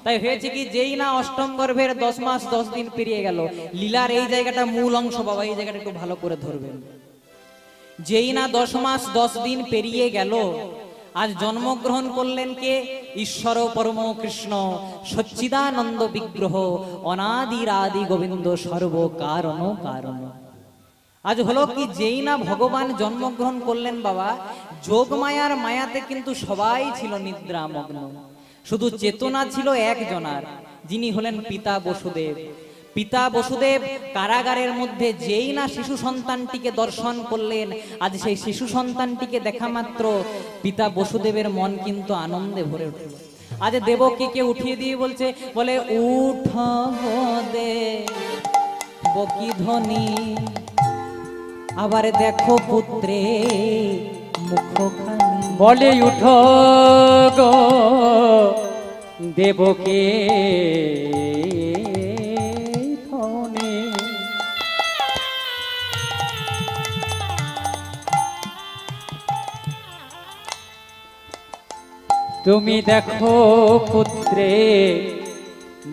তাই হয়েছে কি, যেই না অষ্টম গর্ভের 10 মাস 10 দিন পেরিয়ে গেল, লীলার এই জায়গাটা মূল অংশ বাবা, এই জায়গাটা একটু ভালো করে ধরবেন। যেই না 10 মাস 10 দিন পেরিয়ে গেল, আজ জন্মগ্রহণ করলেন কে? ঈশ্বর পরম কৃষ্ণ, সচ্চিদানন্দ বিগ্রহ, অনাদির আদি গোবিন্দ, সর্ব কারণ কারণ। আজ হলো কি, যেই না ভগবান জন্মগ্রহণ করলেন বাবা, যোগ মায়ার মায়াতে কিন্তু সবাই ছিল নিদ্রামগ্ন, শুধু চেতনা ছিল একজনার, যিনি হলেন পিতা বসুদেব। পিতা বসুদেব কারাগারের মধ্যে যেই না শিশু সন্তানটিকে দর্শন করলেন, আজ সেই শিশু সন্তানটিকে দেখা মাত্র পিতা বসুদেবের মন কিন্তু আনন্দে ভরে উঠল। আজ দেবকীকে উঠিয়ে দিয়ে বলছে, বলে উঠ গো দেবকী ধ্বনি, আবার দেখো পুত্রে মুখখানি। বলে উঠো গো দেবকী ধ্বনি, তুমি দেখো পুত্রে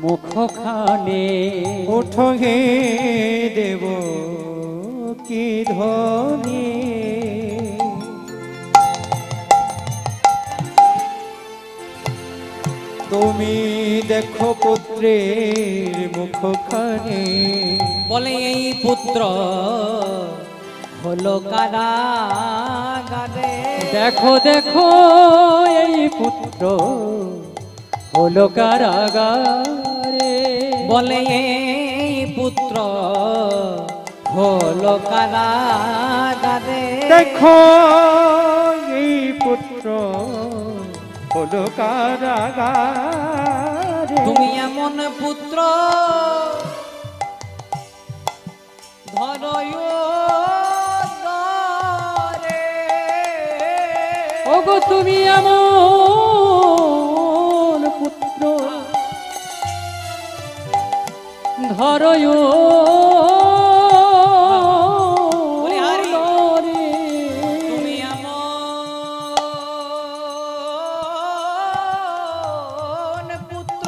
মুখখানি। ওঠো হে দেবকী ধ্বনি, তুমি দেখো পুত্রের মুখখানি। বলে এই পুত্র হলো কারাগারে, দেখো দেখো এই পুত্র হলো কারাগারে। বলে এই পুত্র হলো কারাগারে। দেখো এই পুত্র হলো কারাগারে। তুমি এমন পুত্র ধরয় দরে। ওগো তুমি এমন পুত্র ধরয় বলে হারি, দরে। তুমি এমন পুত্র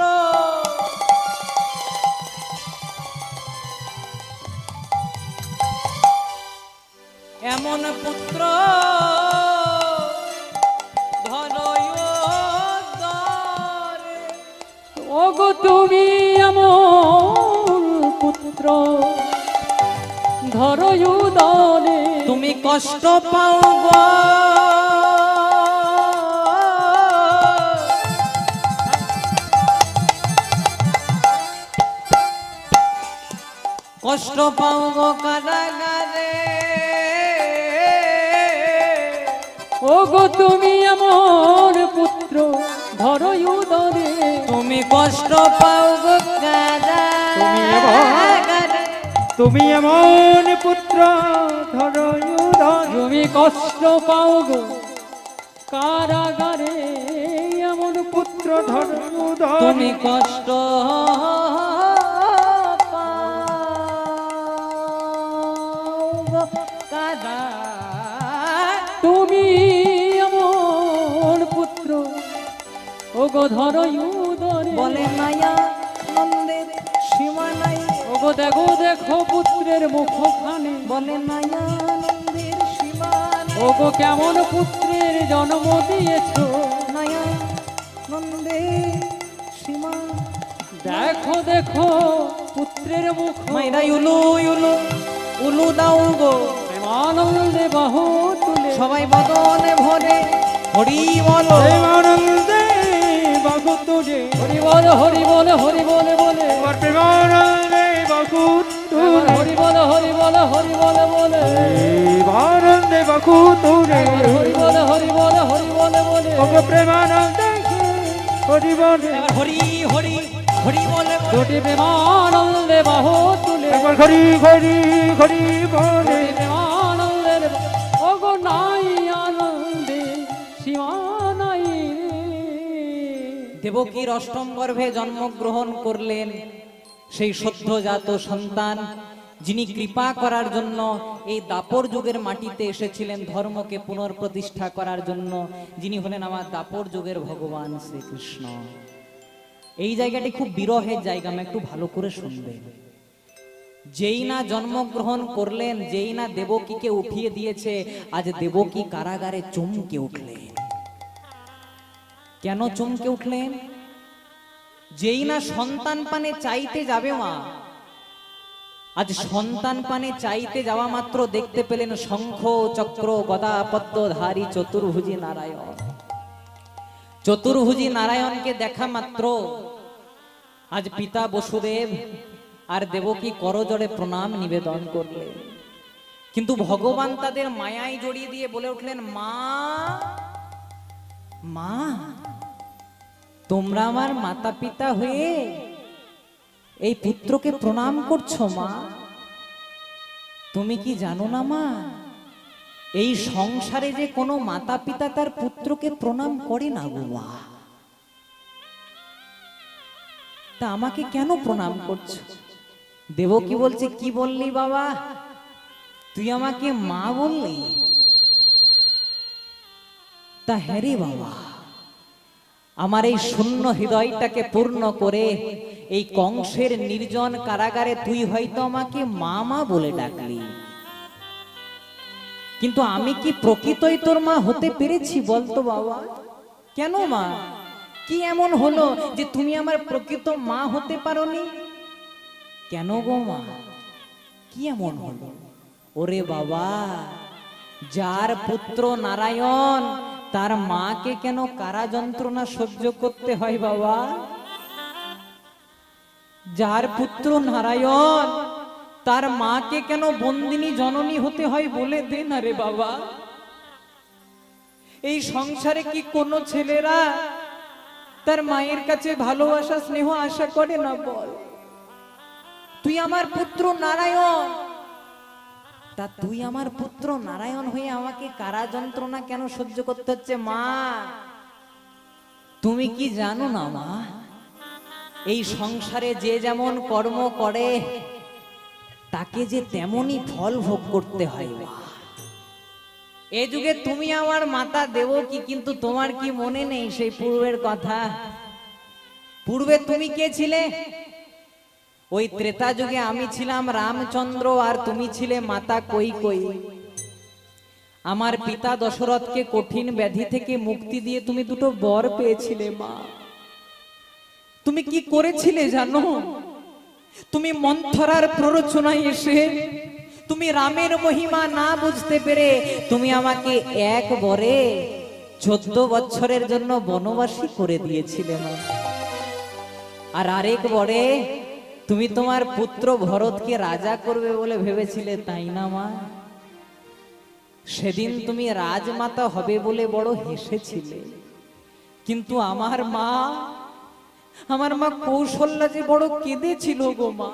এমন পুত্র ধরয় দরে। ওগো তুমি এমন পুত্র ধরয় দরে। তুমি কষ্ট পাও গো কষ্ট পাও গো কারাগারে। ওগো তুমি এমন পুত্র ধরয় দরে। তুমি কষ্ট পাও গো কারাগারে। তুমি এমন পুত্র ধরয় দরে। তুমি কষ্ট পাও গো কারাগারে, এমন পুত্র ধরয় দরে। তুমি কষ্ট তুমি এমন পুত্র ওগো ধরয় দরে। বলে মায়া নন্দের সীমা নাই। ওগো দেখো দেখো পুত্রের মুখখানি। বলে মায়া নন্দের সীমা নাই। ওগো কেমন পুত্রের জন্ম দিয়েছো। মায়া নন্দের সীমা। দেখো দেখো পুত্রের মুখ। মাইরা উলু উলু উলু দাও গো, প্রেমানন্দে বাহু তুলে। সবাই বদনে ভরে হরি বলো। প্রেমানন্দে বাহু তুলে। হরি বল হরি বল হরি বলে বলে। প্রেমানন্দে বাহু তুলে। হরি বল হরি বল হরি বলে বলে। প্রেমানন্দে বাহু তুলে। হরি বল হরি বল হরি বলে বলে। ওগো প্রেমানন্দে হরি বলে। হরি হরি হরি বলে বলে। দুটি প্রেমানন্দে বাহু তুলে। একবার হরি হরি হরি বলে। দুটি প্রেমানন্দের ওগো নাই আনন্দে সীমা নাই রে। দেবকীর অষ্টম গর্ভে জন্মগ্রহণ করলেন সেই সদ্যজাত সন্তান, যিনি কৃপা করার জন্য এই দাপর যুগের মাটিতে এসেছিলেন ধর্মকে পুনঃপ্রতিষ্ঠা করার জন্য, যিনি হলেন আমার দাপর যুগের ভগবান শ্রীকৃষ্ণ। এই জায়গাটি খুব বিরহের জায়গা, আমি একটু ভালো করে শুনবেন। যেই না জন্মগ্রহণ করলেন, যেই না দেবকীকে উঠিয়ে দিয়েছে, আজ দেবকী কারাগারে চমকে উঠলেন। কেন চমকে উঠলেন? যেই না সন্তান পানে চাইতে যাবে মা, আজ সন্তান পানে চাইতে যাওয়া মাত্র দেখতে পেলেন শঙ্খ চক্র গদা পদ্মধারী চতুর্ভুজী নারায়ণ। চতুর্ভুজী নারায়ণকে দেখা মাত্র আজ পিতা বসুদেব আর দেবকী করজোড়ে প্রণাম নিবেদন করলেন। কিন্তু ভগবান তাদের মায়ায় জড়িয়ে দিয়ে বলে উঠলেন, মা মা, তোমরা আমার মাতা পিতা হয়ে এই পুত্রকে প্রণাম করছো মা? তুমি কি জানো না মা, এই সংসারে যে কোনো মাতা পিতা তার পুত্রকে প্রণাম করে না গো মা। তা আমাকে কেন প্রণাম করছো? দেবকী বলছে, কি বললি বাবা, তুই আমাকে মা বললি? তা হ্যাঁ রে বাবা, আমার এই শূন্য হৃদয়টাকে পূর্ণ করে এই কংসের নির্জন কারাগারে তুই হয়তো আমাকে মা মা বলে ডাকলি, কিন্তু আমি কি প্রকৃতই তোর মা হতে পেরেছি বলতো বাবা? কেন মা, কি এমন হলো যে তুমি আমার প্রকৃত মা হতে পারোনি? কেন গো মা, কি এমন হলো? ওরে বাবা, যার পুত্র নারায়ণ তার মাকে কেন কারা যন্ত্রণা সহ্য করতে হয় বাবা? যার পুত্র নারায়ণ তার মাকে কেন বন্দিনী জননী হতে হয় বলে দে না রে বাবা। এই সংসারে কি কোনো ছেলেরা তার মায়ের কাছে ভালোবাসা স্নেহ আশা করে না বল? তুই আমার পুত্র নারায়ণ, তা তুই আমার পুত্র নারায়ণ হয়ে আমাকে কারা যন্ত্রণা কেন সহ্য করতে হচ্ছে মা? তুমি কি জানো না মা, এই সংসারে যে যেমন কর্ম করে তাকে যে তেমনই ফল ভোগ করতে হয় মা। এ যুগে তুমি আমার মাতা দেবকী, কিন্তু তোমার কি মনে নেই সেই পূর্বের কথা? পূর্বে তুমি কে ছিলে? ওই ত্রেতা যুগে আমি ছিলাম রামচন্দ্র আর তুমি ছিলে মাতা কৈকেয়ী। আমার পিতা দশরথকে কঠিন ব্যাধি থেকে মুক্তি দিয়ে তুমি দুটো বর পেয়েছিলে মা। তুমি কি করেছিলে জানো? তুমি মন্থরার প্ররোচনায় এসে তুমি রামের মহিমা না বুঝতে পেরে তুমি আমাকে এক বরে 14 বছরের জন্য বনবাসী করে দিয়েছিলে মা। আর আরেক বরে তুমি তোমার পুত্র ভরতকে রাজা করবে বলে ভেবেছিলে, তাই না মা? সেদিন তুমি রাজমাতা হবে বলে বড় হেসেছিলে, কিন্তু আমার মা কৌশল্যা যে বড় কেঁদেছিল গো মা।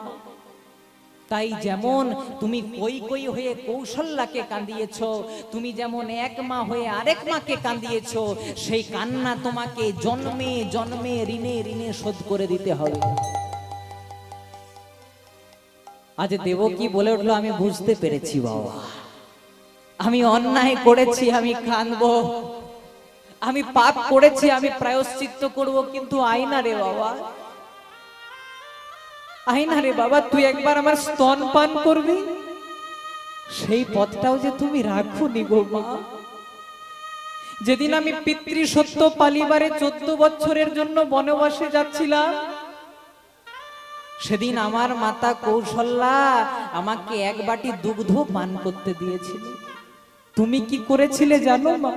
তাই যেমন তুমি কৈকেয়ী হয়ে কৌশল্যাকে কাঁদিয়েছো, তুমি যেমন এক মা হয়ে আরেক মাকে কাঁদিয়েছো, সেই কান্না তোমাকে জন্মে জন্মে ঋণে ঋণে শোধ করে দিতে হবে। আজ দেবকী বলে উঠলো, আমি বুঝতে পেরেছি বাবা, আমি অন্যায় করেছি, আমি কাঁদবো, আমি পাপ করেছি, আমি প্রায়শ্চিত্ত করব, কিন্তু আয়না রে বাবা, আয়না রে বাবা, তুই একবার আমার স্তন পান করবি, সেই পথটাও যে তুমি রাখোনি গো মা। যেদিন আমি পিতৃসত্য পালিবারে 14 বছরের জন্য বনবাসে যাচ্ছিলাম, সেদিন আমার মাতা কৌশল্যা আমাকে এক বাটি দুগ্ধ পান করতে দিয়েছিল। তুমি কি করেছিলে জানো মা?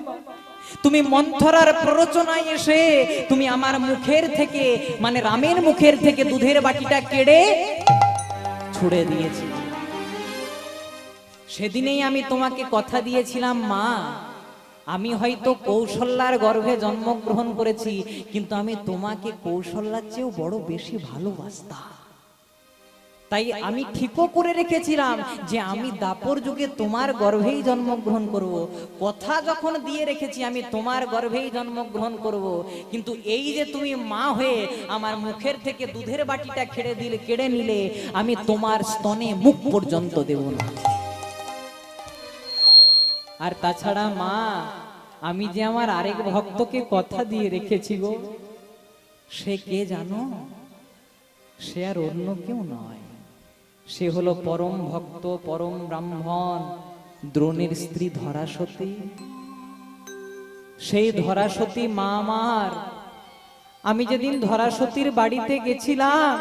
তুমি মন্থরার প্ররোচনায় এসে তুমি আমার মুখের থেকে, মানে রামের মুখের থেকে দুধের বাটিটা কেড়ে ছুড়ে দিয়েছি। সেদিনেই আমি তোমাকে কথা দিয়েছিলাম মা, আমি হয়তো কৌশল্যার গর্ভে জন্মগ্রহণ করেছি, কিন্তু আমি তোমাকে কৌশল্যার চেয়েও বড় বেশি ভালোবাসতাম। তাই আমি ঠিকও করে রেখেছিলাম যে আমি দাপর যুগে তোমার গর্ভেই জন্মগ্রহণ করব। কথা যখন দিয়ে রেখেছি আমি তোমার গর্ভেই জন্মগ্রহণ করব, কিন্তু এই যে তুমি মা হয়ে আমার মুখের থেকে দুধের বাটিটা কেড়ে নিলে, আমি তোমার স্তনে মুখ পর্যন্ত দেব না। আর তাছাড়া মা, আমি যে আমার আরেক ভক্তকে কথা দিয়ে রেখেছি গো, সে কে জানো? সে আর অন্য কেউ নয়, সে হলো পরম ভক্ত পরম ব্রাহ্মণ দ্রোণের স্ত্রী ধরাসতী। সেই ধরাসতী মা আমার। আমি যেদিন ধরাসতীর বাড়িতে গেছিলাম,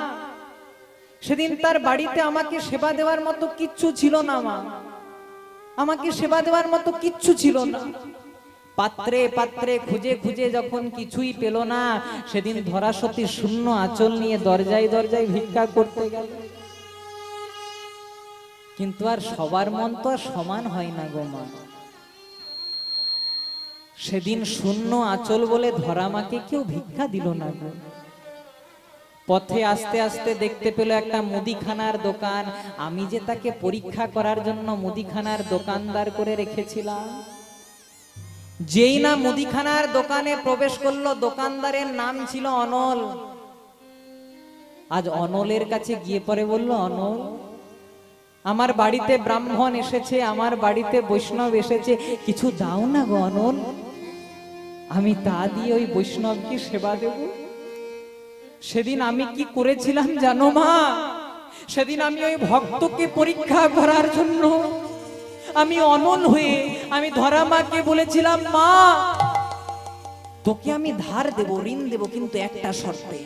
সেদিন তার বাড়িতে আমাকে সেবা দেওয়ার মতো কিচ্ছু ছিল না মা, আমাকে সেবা দেওয়ার মতো কিচ্ছু ছিল না। পাত্রে পাত্রে খুঁজে খুঁজে যখন কিছুই পেল না, সেদিন ধরাসতী শূন্য আঁচল নিয়ে দরজায় দরজায় ভিক্ষা করতে গেল। কিন্তু আর সবার মন তো আর সমান হয় না গো মা। সেদিন শূন্য আঁচল বলে ধরামাকে কেউ ভিক্ষা দিল না গো। পথে আস্তে আস্তে দেখতে পেল একটা মুদিখানার দোকান। আমি যে তাকে পরীক্ষা করার জন্য মুদিখানার দোকানদার করে রেখেছিলাম, যেই না মুদিখানার দোকানে প্রবেশ করলো, দোকানদারের নাম ছিল অনল। আজ অনলের কাছে গিয়ে পরে বলল, অনল, আমার বাড়িতে ব্রাহ্মণ এসেছে, আমার বাড়িতে বৈষ্ণব এসেছে, কিছু দাও না গো অনল, আমি তা দিয়ে ওই বৈষ্ণবকে সেবা দেব। সেদিন আমি কি করেছিলাম জানো মা? সেদিন আমি ওই ভক্তকে পরীক্ষা করার জন্য আমি অনল হয়ে আমি ধরামাকে বলেছিলাম, মা তোকে আমি ধার দেব, ঋণ দেব, কিন্তু একটা শর্তে।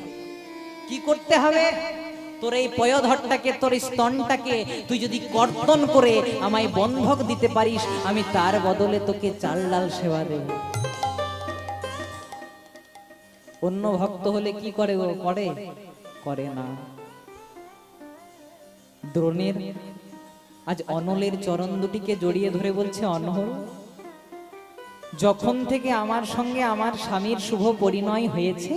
কি করতে হবে? তোর এই পয়ধরটাকে, তোর স্তনটাকে তুই যদি কর্তন করে আমায় বন্ধক দিতে পারিস, আমি তার বদলে তোকে চাল ডাল সেবা দেব। অন্য ভক্ত হলে কি করে ও? করে না। দ্রোণের আজ অনলের চরণ দুটিকে জড়িয়ে ধরে বলছে, অনল, যখন থেকে আমার সঙ্গে আমার স্বামীর শুভ পরিণয় হয়েছে,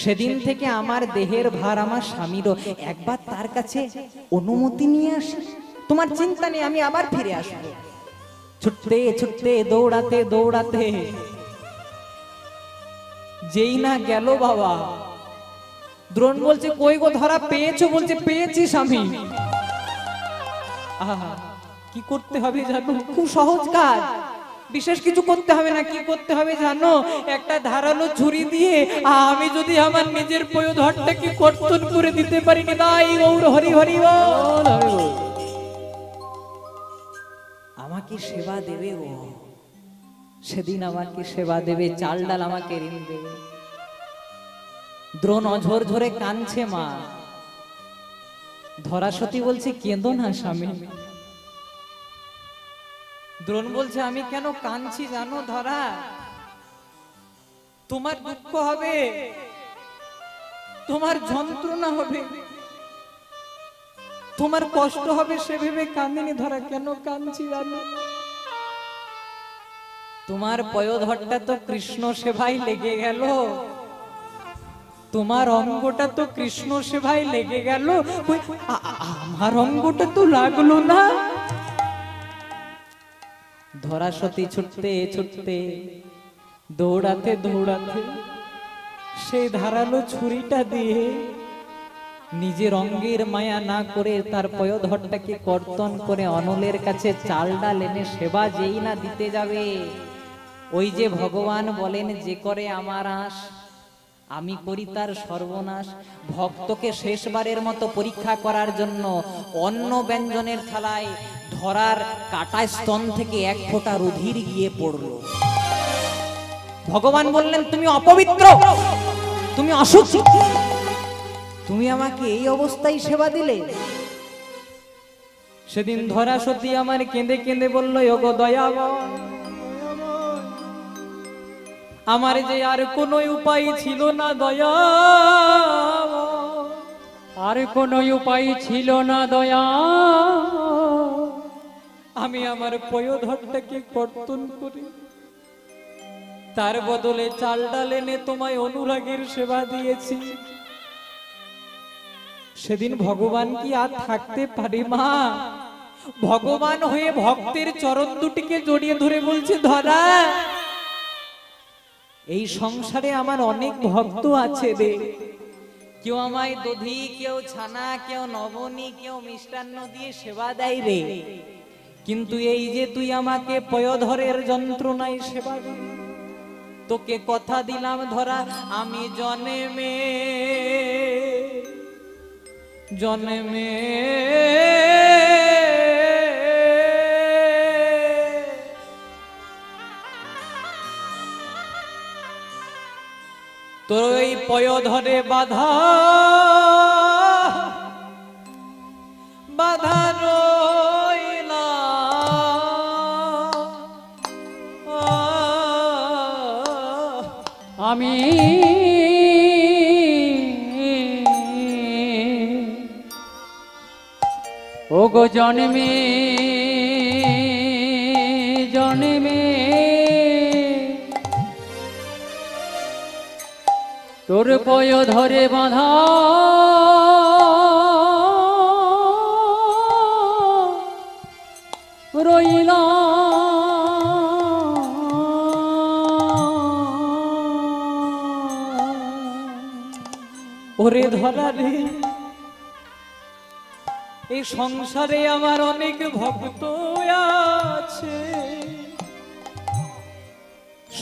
সেদিন থেকে আমার দেহের ভার আমার স্বামীরও। একবার তার কাছে অনুমতি নিয়ে আসি, তোমার চিন্তা নেই, আমি আবার ফিরে আসবো। ছুটতে ছুটতে দৌড়াতে দৌড়াতে যেই না গেল বাবা, দ্রোণ বলছে, কই গো ধরা, পেয়েছো? বলছে, পেয়েছি স্বামী। আহা, কি করতে হবে জানো? খুব সহজ কাজ, বিশেষ কিছু করতে হবে না। কি করতে হবে জানো? একটা ধারালো ছুরি দিয়ে আমি যদি আমার নিজের পয়ধরটাকে কর্তন করে দিতে পারি, তাই গৌর হরি হরি বল, আমাকে সেবা দেবে ও। সেদিন আমাকে সেবা দেবে, চাল ডাল আমাকে ঋণ দেবে। দ্রোণ অঝর ঝরে কাঁদছে মা। ধরাসতী বলছে, কেঁদো না স্বামী। দ্রোণ বলছে, আমি কেন কাঁদছি জানো ধরা? তোমার দুঃখ হবে, তোমার যন্ত্রণা হবে, তোমার কষ্ট হবে, সে ভেবে কাঁদিনি ধরা। কেন কাঁদছি জানো? তোমার পয়ধরটা তো কৃষ্ণ সেবায় লেগে গেল, তোমার অঙ্গটা তো কৃষ্ণ সেবায় লেগে গেল, আমার অঙ্গটা তো লাগলো না। ধরাসতী ছুটতে ছুটতে দৌড়াতে দৌড়াতে সেই ধারালো ছুরিটা দিয়ে নিজের অঙ্গের মায়া না করে তার পয়ধরটাকে কর্তন করে অনলের কাছে চাল ডাল এনে সেবা যেই না দিতে যাবে, ওই যে ভগবান বলেন, যে করে আমার আশ আমি করি তার সর্বনাশ। ভক্তকে শেষবারের মতো পরীক্ষা করার জন্য অন্ন ব্যঞ্জনের থালায় ধরার কাটা স্তন থেকে এক ফোঁটা রুধির গিয়ে পড়ল। ভগবান বললেন, তুমি অপবিত্র, তুমি অশুচি, তুমি আমাকে এই অবস্থায় সেবা দিলে। সেদিন ধরাসতী আমার কেঁদে কেঁদে বলল, ওগো দয়াবন, আমার যে আর কোনো উপায় ছিল না দয়া, আর কোনো উপায় ছিল না দয়া, আমি আমার পয়ধরটাকে কর্তন করি তার বদলে চাল ডাল এনে তোমায় অনুরাগের সেবা দিয়েছি। সেদিন ভগবান কি আর থাকতে পারে মা? ভগবান হয়ে ভক্তের চরণ দুটিকে জড়িয়ে ধরে বলছে, ধরা, এই সংসারে আমার অনেক ভক্ত আছে রে, কেউ আমায় দধি, কেউ ছানা, কেউ নবনী, কেউ মিষ্টান্ন দিয়ে সেবা দেয় রে, কিন্তু এই যে তুই আমাকে পয়ধরের যন্ত্রণায় সেবা দিবি, তোকে কথা দিলাম ধরা আমি জন্মে জন্মে তোর ওই পয় ধরে বাধা বাধা রইলা আমি ও গো জন্মে জন্মে তোর পয় ধরে বাঁধা রইলা ওরে ধরা রে এই সংসারে আমার অনেক ভক্ত আছে,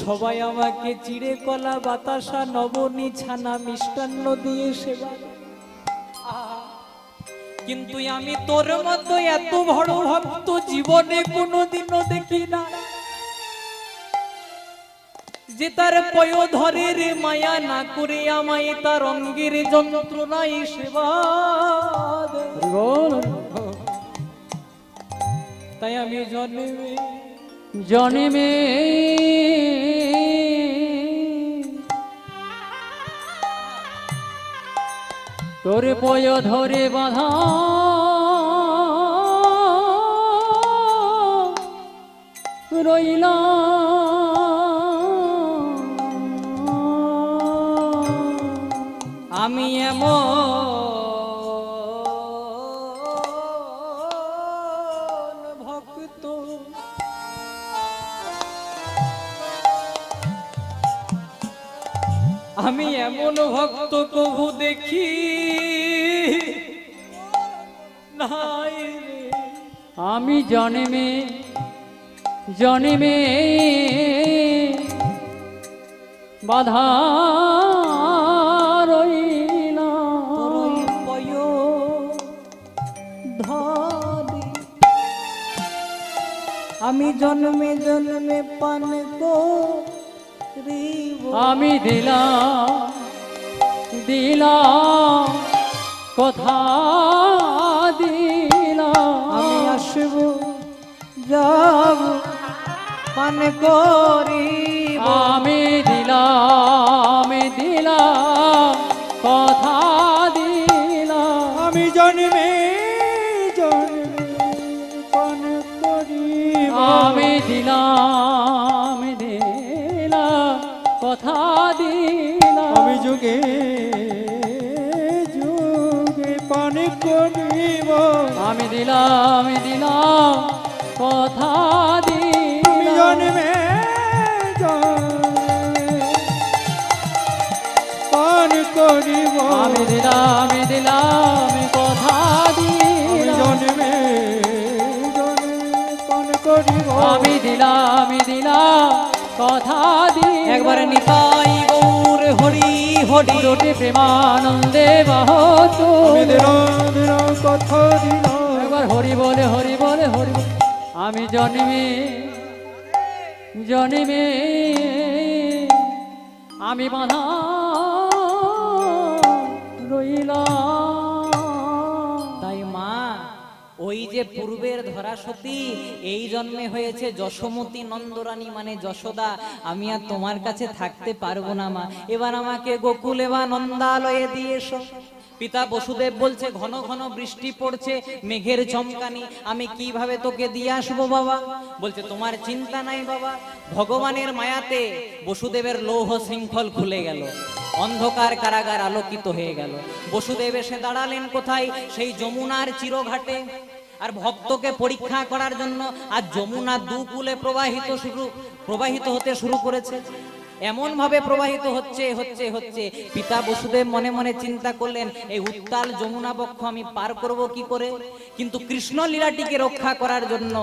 সবাই আমাকে চিড়ে কলা বাতাসা নবনী ছানা মিষ্টান্ন দিয়ে সেবা, কিন্তু আমি তোর মতো এত বড় ভক্ত জীবনে কোনোদিনও দেখি না, যে তার পয় ধরে রে মায়া না করে আমায় তার অঙ্গের যন্ত্রণায় সেবা দেয়। তাই আমি জন্মে জন্মে তোর পয় ধরে বাঁধা রইলা আমি এমন ভক্ত আমি এমন ভক্ত কবু দেখি নাই রে। আমি জন্মে জন্মে বাধা রইলা তোর ওই পয় ধরে আমি জন্মে জন্মে পান করিব। আমি দিলাম কথা দিলাম আমি আসব যাব পান করিব। আমি দিলাম কথা দিলাম আমি জন্মে জন্মে পান করিব। আমি দিলাম কথা দিলাম আমি যুগে যুগে পান করিব। আমি দিলাম কথা আমি দিলাম জন্মে জন্মে পান করিব। আমি দিলাম কথা আমি দিলাম জন্মে জন্মে পান করিব। আমি দিলাম কথা দিলাম একবারে নিতাই গৌর হরি হরি রোটে প্রেমানন্দে বাহতো আমি দিলাম দিলাম কথা দিলাম। একবার হরি বলে হরি বলে হরি বলে। আমি জন্মে জন্মে আমি বাঁধা রইলাম তাই মা ওই যে পূর্বের ধরা সতী এই জন্মে হয়েছে যশোমতী নন্দরানী মানে যশোদা। আমি আর তোমার কাছে থাকতে পারবো না মা, এবার আমাকে গোকুলে বা নন্দালয়ে দিয়ে এসো। পিতা বসুদেব বলছে ঘন ঘন বৃষ্টি পড়ছে, মেঘের চমকানি, আমি কিভাবে তোকে দিয়ে আসবো বাবা? বলছে তোমার চিন্তা নাই বাবা। ভগবানের মায়াতে বসুদেবের লৌহ শৃঙ্খল খুলে গেল, অন্ধকার কারাগার আলোকিত হয়ে গেল। বসুদেব এসে দাঁড়ালেন কোথায়? সেই যমুনার চিরঘাটে। আর ভক্তকে পরীক্ষা করার জন্য আজ যমুনা দুকুলে প্রবাহিত হতে শুরু করেছে। এমন ভাবে প্রবাহিত হচ্ছে হচ্ছে হচ্ছে পিতা বসুদেব মনে মনে চিন্তা করলেন এই উত্তাল যমুনা বক্ষ আমি পার করব কি করে। কিন্তু কৃষ্ণ লীলাটিকে রক্ষা করার জন্য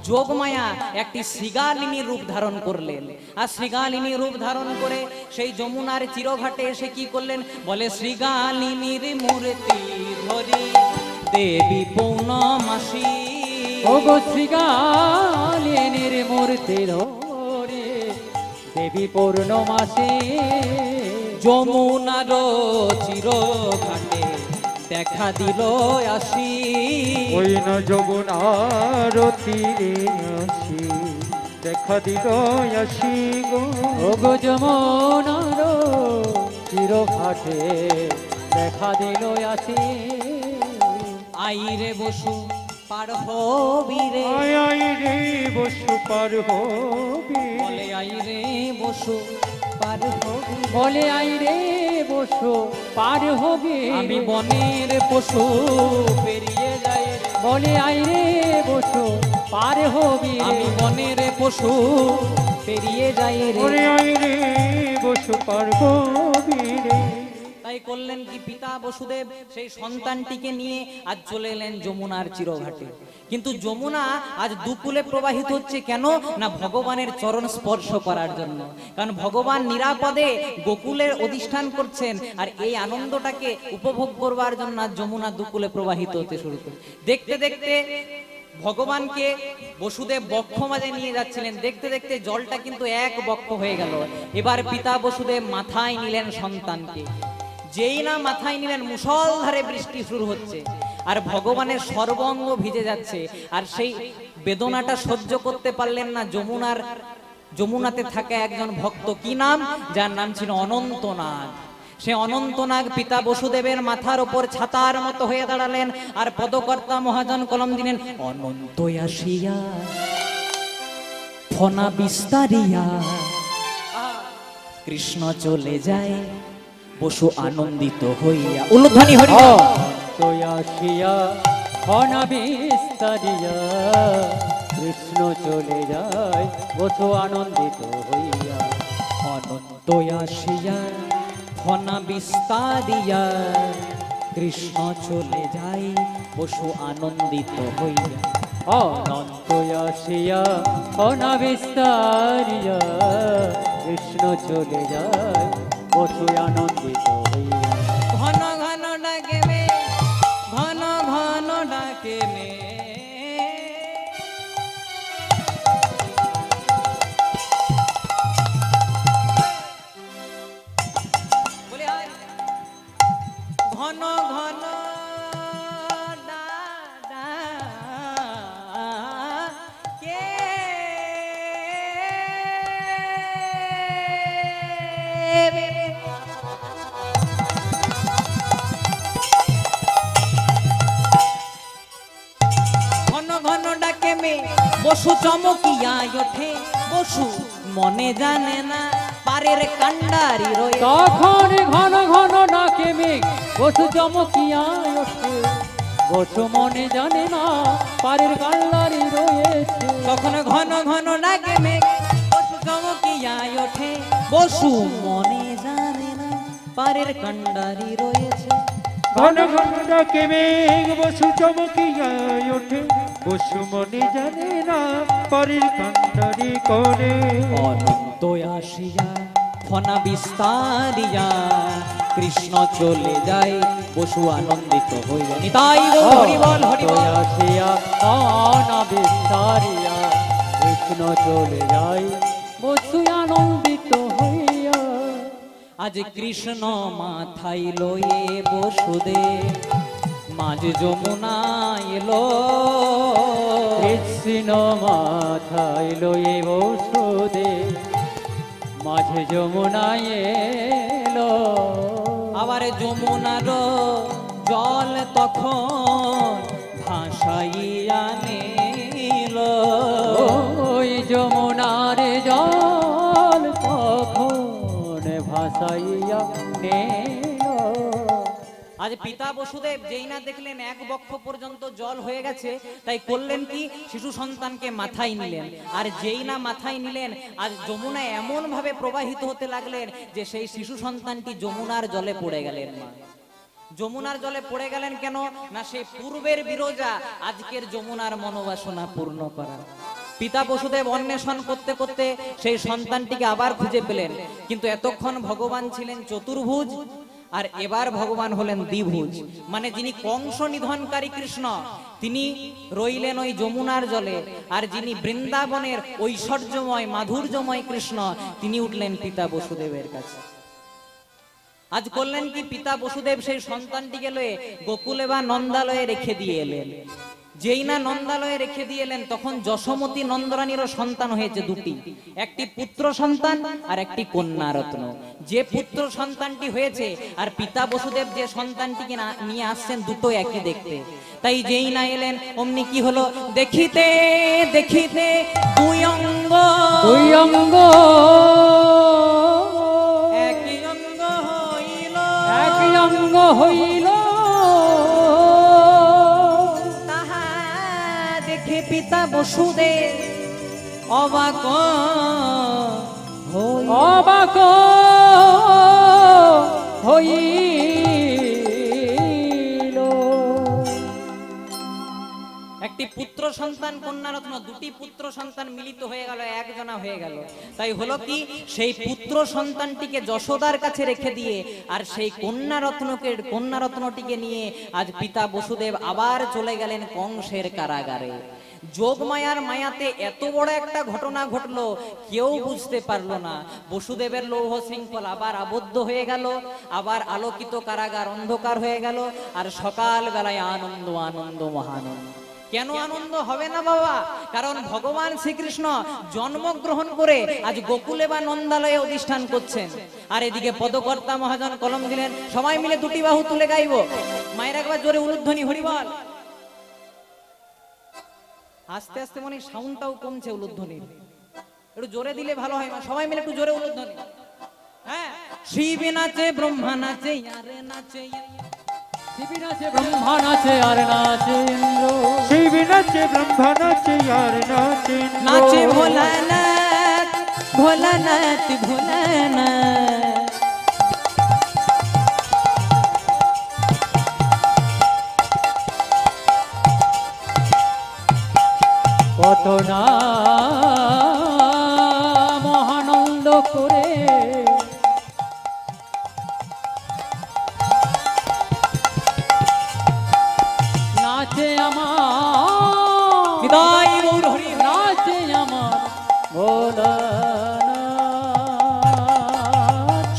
যোগমায়া একটি শৃগালিনীর রূপ ধারণ করলেন। আর শৃগালিনী রূপ ধারণ করে সেই যমুনার চিরঘাটে এসে কি করলেন, বলে শৃগালিনীর মূর্তি ধরি দেবী পৌর্ণমাসী। ওগো শৃগালিনীর মূর্তি ধরে দেবী পূর্ণমাসী, যমুনার চিরঘাটে দেখা দিল আসি। ওই না যমুনার তীরে আসি দেখা দিল আসি গো। ওগো যমুনার চিরঘাটে দেখা দিল আসি। আইরে বসু পার হবি রে, আয় আয় রে বসু পার হবি, বলে আইরে বসু পার হবি, বলে আই রে বসো পার হবে। আমি বনের পশু পেরিয়ে যাই রে, বলে আই রে বসো পার হবে। আমি বনের পশু পেরিয়ে যাই রে। ওরে আয় রে বসু পার হবি রে। তাই করলেন কি পিতা বসুদেব সেই সন্তানটিকে নিয়ে আজ চলে এলেন যমুনার চিরঘাটে। কিন্তু যমুনা আজ দুকুলে প্রবাহিত হচ্ছে কেন না, ভগবানের চরণ স্পর্শ করার জন্য। কারণ ভগবান নিরাপদে গোকুলের অধিষ্ঠান করছেন, আর এই আনন্দটাকে উপভোগ করবার জন্য আজ যমুনা দুকুলে প্রবাহিত হতে শুরু করে। দেখতে দেখতে ভগবানকে বসুদেব বক্ষ মাঝে নিয়ে যাচ্ছিলেন, দেখতে দেখতে জলটা কিন্তু এক বক্ষ হয়ে গেল। এবার পিতা বসুদেব মাথায় নিলেন সন্তানকে। যেই না মাথায় নিলেন মুষলধারে বৃষ্টি শুরু হচ্ছে, আর ভগবানের সর্বাঙ্গ ভিজে যাচ্ছে। আর সেই বেদনাটা সহ্য করতে পারলেন না যমুনাতে থাকা একজন ভক্ত, কি নাম, যার নাম ছিল অনন্তনাগ। সে অনন্তনাগ পিতা বসুদেবের মাথার ওপর ছাতার মতো হয়ে দাঁড়ালেন, আর পদকর্তা মহাজন কলম দিলেন, অনন্ত আসিয়া ফনা বিস্তারিয়া কৃষ্ণ চলে যায় বসু আনন্দিত হইয়া। উলুধ্বনি হরি বল। তুই আসিয়া হনা বিস্তারিয়া কৃষ্ণ চলে যায় বসু আনন্দিত হইয়া। অনন্ত আসিয়া ফনা বিস্তারিয়া কৃষ্ণ চলে যায় বসু আনন্দিত হইয়া। অনন্ত আসিয়া হনা বিস্তারিয়া কৃষ্ণ চলে যায় বসু আনন্দিত হইয়া। ঘন ঘন ডাকে মে, ঘন ঘন ডাকে মে, বলে আয়। ঘন ঘন ডাকে ঘন ঘন ডাকে মে বসু চমকিয়া ওঠে, বসু মনে জানে না পারের কান্ডারি রয়ে। তখন ঘন ঘন ডাকে মেঘ বসু চমকিয়া ওঠে, বসু মনে জানে না পারের কাল্লারি রয়েছে। তখন ঘন ঘন ডাকে মেঘ বসু চমকিয়া ওঠে, বসু মনে জানে না পারের কান্ডারি রয়েছে। ঘন ঘন ডাকে মেঘ বসু চমকিয়া ওঠে, বসু মনে জানে না পরের কান্ডারি করে। অনন্ত আসিয়া ফনা বিস্তারিয়া কৃষ্ণ চলে যায় বসু আনন্দিত হইয়া। নিতাই গৌর হরি বল হরি বল। আসিয়া হনা বিস্তারিয়া কৃষ্ণ চলে যায় বসু আনন্দিত হইয়া। আজ কৃষ্ণ মাথায় লয়ে বসুদেব মাঝ যমুনা এলো। কৃষ্ণ মাথায় লয়ে বসুদেব মাঝে যমুনায় এলো। আবার যমুনার জল তখন ভাসাইয়া নিল। ওই যমুনার জল তখন ভাসাইয়া নিল। আজ পিতা বসুদেব যেই না দেখলেন এক বক্ষ পর্যন্ত জল হয়ে গেছে, তাই করলেন কি শিশু সন্তানকে মাথায় নিলেন। আর যেই না মাথায় নিলেন, আজ যমুনা এমন ভাবে প্রবাহিত হতে লাগলেন যে সেই শিশু সন্তানটি যমুনার জলে পড়ে গেলেন। মা যমুনার জলে পড়ে গেলেন কেন না, সেই পূর্বের বিরজা আজকের যমুনার মনোবাসনা পূর্ণ করা। পিতা বসুদেব অন্বেষণ করতে করতে সেই সন্তানটিকে আবার খুঁজে পেলেন, কিন্তু এতক্ষণ ভগবান ছিলেন চতুর্ভুজ, আর এবার ভগবান হলেন দ্বিভুজ। মানে যিনি কংস নিধনকারী কৃষ্ণ তিনি রইলেন ওই যমুনার জলে, আর যিনি বৃন্দাবনের ঐশ্বর্যময় মাধুর্যময় কৃষ্ণ তিনি উঠলেন পিতা বসুদেবের কাছে। আজ করলেন কি, পিতা বসুদেব সেই সন্তানটিকে লয়ে গোকুলে বা নন্দালয়ে রেখে দিয়ে এলেন। যেই না নন্দালয়ে রেখে দিয়ে এলেন, তখন যশোমতী নন্দরানীরও সন্তান হয়েছে দুটি, একটি পুত্র সন্তান আর একটি কন্যা রত্ন। যে পুত্র সন্তানটি হয়েছে আর পিতা বসুদেব যে সন্তানটিকে নিয়ে আসছেন, দুটো একই দেখতে। তাই যেই না এলেন অমনি কি হলো, দেখিতে দেখিতে দুই অঙ্গ একই অঙ্গ হইল, তাহা দেখে পিতা বসুদেব অবাক হইল। একটি পুত্র সন্তান কন্যা রত্ন, দুটি পুত্র সন্তান মিলিত হয়ে গেল, একজনা হয়ে গেল। তাই হলো কি, সেই পুত্র সন্তানটিকে যশোদার কাছে রেখে দিয়ে আর সেই কন্যা রত্নটিকে নিয়ে আজ পিতা বসুদেব আবার চলে গেলেন কংসের কারাগারে। যোগমায়ার মায়াতে এত বড় একটা ঘটনা ঘটলো, কেউ বুঝতে পারলো না। বসুদেবের লৌহ শৃঙ্খল আবার আবদ্ধ হয়ে গেল, আবার আলোকিত কারাগার অন্ধকার হয়ে গেল, আর সকাল বেলায় আনন্দ আনন্দ মহানন্দ। কেন আনন্দ হবে না বাবা? কারণ ভগবান শ্রীকৃষ্ণ জন্মগ্রহণ করে আজ গোকুলে বা নন্দালয়ে অধিষ্ঠান করছেন। আর এদিকে পদকর্তা মহাজন কলম দিলেন, সবাই মিলে দুটি বাহু তুলে গাইব। মায়ের একবার জোরে উলুধ্বনি হরিবল। আস্তে আস্তে মনে সাউন্ডটাও কমছে উলুধ্বনির, একটু জোরে দিলে ভালো হয়। সবাই মিলে একটু জোরে উলুধ্বনি। হ্যাঁ, শিব নাচে ব্রহ্মা নাচে আরে নাচে, শিব নাচে ব্রহ্মা নাচে আর নাচে ইন্দ্র, শিব নাচে ব্রহ্মা নাচে আর নাচে ইন্দ্র। নাচে ভোলানাথ ভোলানাথ ভোলানাথ। কত না মহানন্দ করে নাচে আমার বিদায় গৌর হরি। নাচে আমার ভোলানাথ।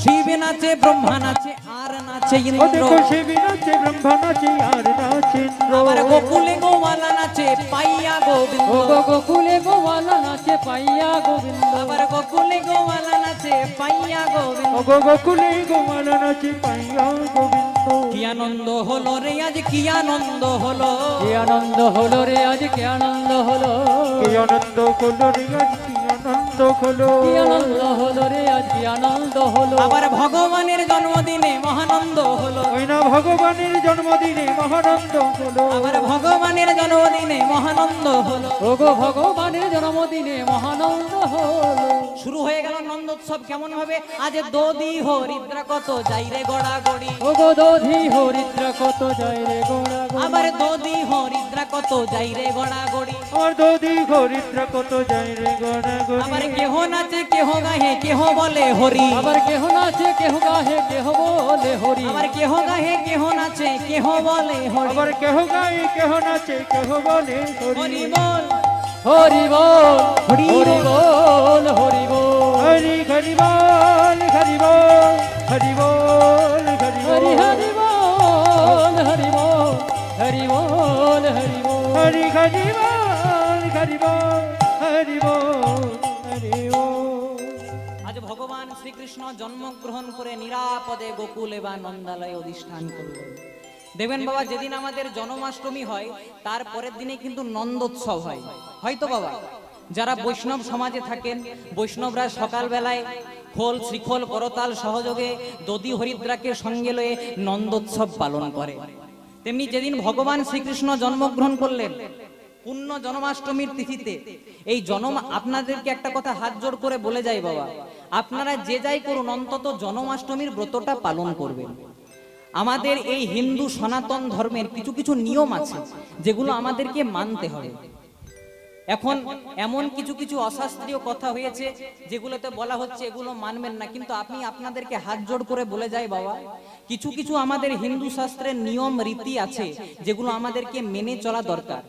শিব নাচে ব্রহ্মা নাচে আর নাচে ও ইন্দ্র। দেখো শিব নাচে ব্রহ্মা নাচে আর নাচে ইন্দ্র। আবার গোকুলে গোমালা নাচে পাইয়া গোবিন্দ। ও গোকুলে গোমালা নাচে পাইয়া গোবিন্দ। আবার গোকুলে গোমালা নাচে পাইয়া গোবিন্দ। ও গোকুলে গোমালা নাচে পাইয়া গোবিন্দ। কি আনন্দ হলো রে আজ, কি আনন্দ হলো, কি আনন্দ হলো রে আজ, কি আনন্দ হলো, কি আনন্দ হলো রে আজ, কি আনন্দ হলো, কি আনন্দ হলো রে আজ, কি আনন্দ হলো। আবার ভগবানের জন্মদিনে মহানন্দ হলো। ওই না ভগবানের জন্মদিনে মহানন্দ হলো। আবার ভগবানের জন্মদিনে মহানন্দ হলো। ওগো ভগবানের জন্মদিনে মহানন্দ হলো। শুরু হয়ে গেল নন্দোৎসব। কেমন ভাবে? আজ দধি হরিদ্রা কত যাই রে গড়া গড়ি। ওগো দধি হরিদ্রা কত যায় রে গোড়া গড়ি। আবার দধি হরিদ্রা কত যাই রে গড়া গড়ি। আর দধি হরিদ্রা কত যায় রে গড়া গড়ি। আবার কেহ নাচে কেহ গাহে কেহ বলে হরি। আবার কেহ নাচে কেহ গাহে কেহ বলে হরি। আবার কেহ গাহে কেহ নাচে কেহ বলে হরি। আবার কেহ গায়ে কেহ নাচে কেহ বলে হরি বল হরি বল হরি হরি বল হরি বল হরি হরি বল হরি বল হরি বল হরি হরি বল হরি বল হরি বল হরি বল হরি বল। হরি হরি বল হরি বল হরি বল হরি বল। আজ ভগবান শ্রীকৃষ্ণ জন্মগ্রহণ করে নিরাপদে গোকুলে বা নন্দালয়ে অধিষ্ঠান করলেন। দেবেন বাবা, যেদিন আমাদের জন্মাষ্টমী হয় তার পরের দিনে কিন্তু নন্দোৎসব হয়, হয়তো বাবা? যারা বৈষ্ণব সমাজে থাকেন, বৈষ্ণবরা সকাল বেলায় খোল শ্রীখোল করতাল সহযোগে দধি হরিদ্রাকে সঙ্গে লয়ে নন্দোৎসব পালন করে। তেমনি যেদিন ভগবান শ্রীকৃষ্ণ জন্মগ্রহণ করলেন পূর্ণ জন্মাষ্টমীর তিথিতে, এই আপনাদেরকে একটা কথা হাত জোড় করে বলে যাই বাবা, আপনারা যে যাই করুন অন্তত জন্মাষ্টমীর ব্রতটা পালন করবেন। আমাদের এই হিন্দু সনাতন ধর্মের কিছু কিছু নিয়ম আছে যেগুলো আমাদেরকে মানতে হবে। এখন এমন কিছু কিছু অশাস্ত্রীয় কথা হয়েছে যেগুলোতে বলা হচ্ছে এগুলো মানবেন না, কিন্তু আপনি আপনাদেরকে হাত জোড় করে বলে যাই বাবা, কিছু কিছু আমাদের হিন্দু শাস্ত্রের নিয়ম রীতি আছে যেগুলো আমাদেরকে মেনে চলা দরকার।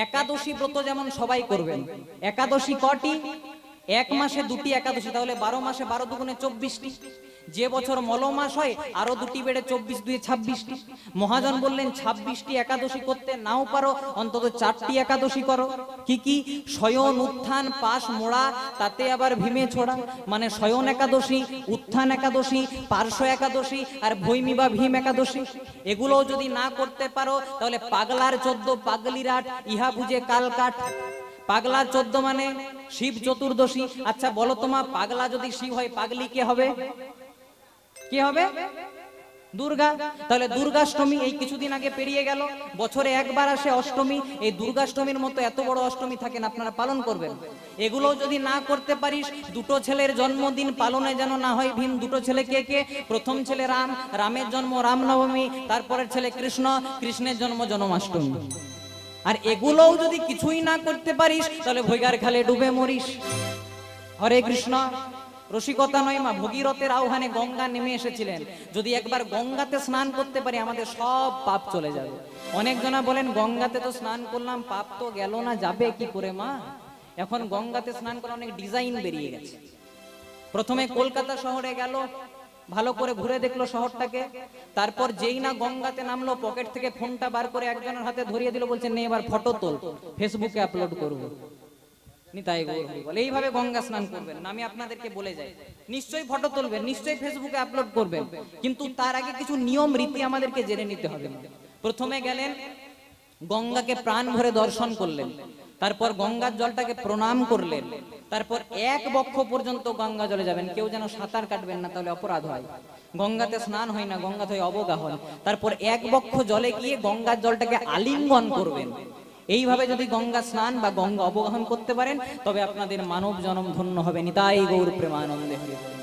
একাদশী ব্রত যেমন সবাই করবেন। একাদশী কটি? এক মাসে 2টি একাদশী, তাহলে 12 মাসে 12 দুগুণে 24টি। যে বছর মল মাস হয় আরো 2টি বেড়ে 24 2 26টি। মহাজন বললেন 26টি একাদশী করতে নাও পারো অন্তত 4টি একাদশী করো। কি কি? শয়ন উত্থান পাশ মোড়া, তাতে আবার ভীমে ছোড়া, মানে শয়ন একাদশী, উত্থান একাদশী, পার্শ্ব একাদশী আর ভৈমী বা ভীম একাদশী। এগুলো যদি না করতে পারো তাহলে পাগলার 14 পাগলির 8, ইহা বুঝে কাল কাট। পাগলার 14 মানে শিব চতুর্দশী। আচ্ছা বলো তোমা, পাগলা যদি শিব হয় পাগলি কে হবে? কি হবে? দুর্গা। তাহলে দুর্গাষ্টমী এই কিছুদিন আগে পেরিয়ে গেল, বছরে একবার আসে অষ্টমী। এই দুর্গাষ্টমীর মতো এত বড় অষ্টমী থাকেন, আপনারা পালন করবেন। এগুলো যদি না করতে পারিস, দুটো ছেলের জন্মদিন পালনে যেন না হয় ভীম। দুটো ছেলে কে কে? প্রথম ছেলে রাম, রামের জন্ম রামনবমী, তারপরের ছেলে কৃষ্ণ, কৃষ্ণের জন্ম জন্মাষ্টমী। আর এগুলোও যদি কিছুই না করতে পারিস তাহলে ভৈগার খালে ডুবে মরিস। হরে কৃষ্ণ। রসিকতা নয় মা, ভগীরথের আহ্বানে গঙ্গা নেমে এসেছিলেন। যদি একবার গঙ্গাতে স্নান করতে পারি আমাদের সব পাপ চলে যাবে। অনেক জনা বলেন গঙ্গাতে তো স্নান করলাম, পাপ তো গেল না, যাবে কি করে মা? এখন গঙ্গাতে স্নান করার অনেক ডিজাইন বেরিয়ে গেছে। প্রথমে কলকাতা শহরে গেল, ভালো করে ঘুরে দেখলো শহরটাকে। তারপর যেই না গঙ্গাতে নামলো, পকেট থেকে ফোনটা বার করে একজনের হাতে ধরিয়ে দিল, বলছে নে এবার ফটো তোল, ফেসবুকে আপলোড করবো। নিতাই গৌর হরি বল। এইভাবে গঙ্গা স্নান করবেন না, আমি আপনাদেরকে বলে যাই। নিশ্চয়ই ফটো তুলবেন, নিশ্চয়ই ফেসবুকে আপলোড করবেন, কিন্তু তার আগে কিছু নিয়ম রীতি আমাদেরকে জেনে নিতে হবে। প্রথমে গেলেন গঙ্গাকে প্রাণ ভরে দর্শন করলেন, তারপর গঙ্গার জলটাকে প্রণাম করলেন, তারপর 1 বক্ষ পর্যন্ত গঙ্গা জলে যাবেন। কেউ যেন সাঁতার কাটবেন না, তাহলে অপরাধ হয়। গঙ্গাতে স্নান হয় না, গঙ্গাতে হয় অবগাহন। তারপর 1 বক্ষ জলে গিয়ে গঙ্গার জলটাকে আলিঙ্গন করবেন। এইভাবে যদি গঙ্গা স্নান বা গঙ্গা অবগাহন করতে পারেন তবে আপনাদের মানব জন্ম ধন্য হবে। নিতাই গৌর প্রেমানন্দে হরি হরি।